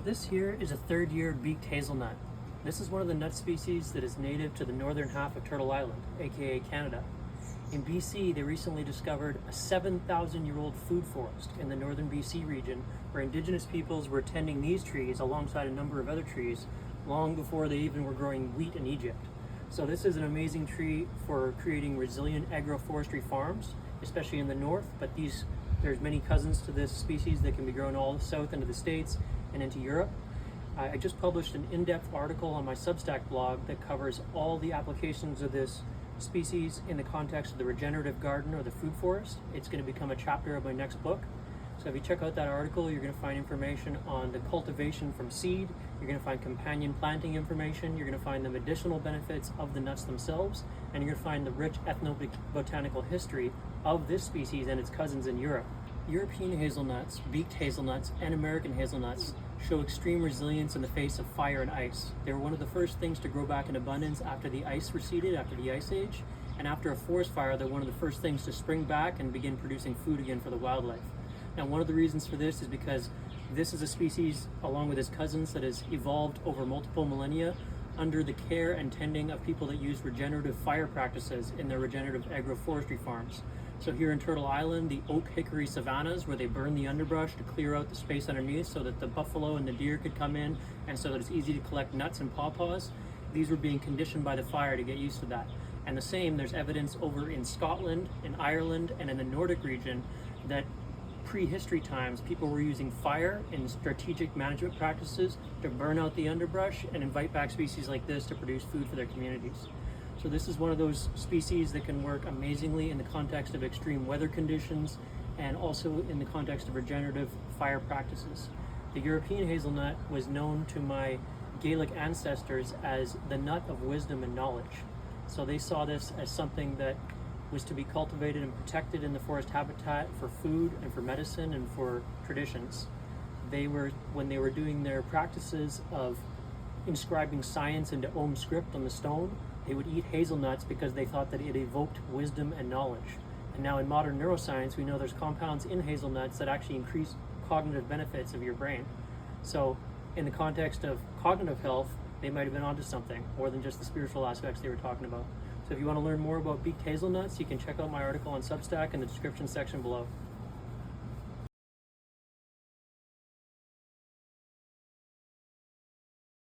This here is a third-year beaked hazelnut. This is one of the nut species that is native to the northern half of Turtle Island, aka Canada. In BC, they recently discovered a 7,000-year-old food forest in the northern BC region where indigenous peoples were tending these trees alongside a number of other trees long before they even were growing wheat in Egypt. So this is an amazing tree for creating resilient agroforestry farms, especially in the north, but there's many cousins to this species that can be grown all south into the States and into Europe. I just published an in-depth article on my Substack blog that covers all the applications of this species in the context of the regenerative garden or the food forest. It's going to become a chapter of my next book. So if you check out that article, you're going to find information on the cultivation from seed, you're going to find companion planting information, you're going to find the medicinal benefits of the nuts themselves, and you're going to find the rich ethnobotanical history of this species and its cousins in Europe. European hazelnuts, beaked hazelnuts, and American hazelnuts show extreme resilience in the face of fire and ice. They were one of the first things to grow back in abundance after the ice receded, after the ice age, and after a forest fire, they're one of the first things to spring back and begin producing food again for the wildlife. Now, one of the reasons for this is because this is a species, along with its cousins, that has evolved over multiple millennia under the care and tending of people that use regenerative fire practices in their regenerative agroforestry farms. So here in Turtle Island, the oak hickory savannas, where they burn the underbrush to clear out the space underneath so that the buffalo and the deer could come in and so that it's easy to collect nuts and pawpaws, these were being conditioned by the fire to get used to that. And the same, there's evidence over in Scotland, in Ireland, and in the Nordic region that prehistory times, people were using fire in strategic management practices to burn out the underbrush and invite back species like this to produce food for their communities. So this is one of those species that can work amazingly in the context of extreme weather conditions and also in the context of regenerative fire practices. The European hazelnut was known to my Gaelic ancestors as the nut of wisdom and knowledge. So they saw this as something that was to be cultivated and protected in the forest habitat for food and for medicine and for traditions. When they were doing their practices of inscribing science into Ogham script on the stone, they would eat hazelnuts because they thought that it evoked wisdom and knowledge. And now in modern neuroscience, we know there's compounds in hazelnuts that actually increase cognitive benefits of your brain. So in the context of cognitive health, they might have been onto something more than just the spiritual aspects they were talking about. So if you want to learn more about beaked hazelnuts, you can check out my article on Substack in the description section below.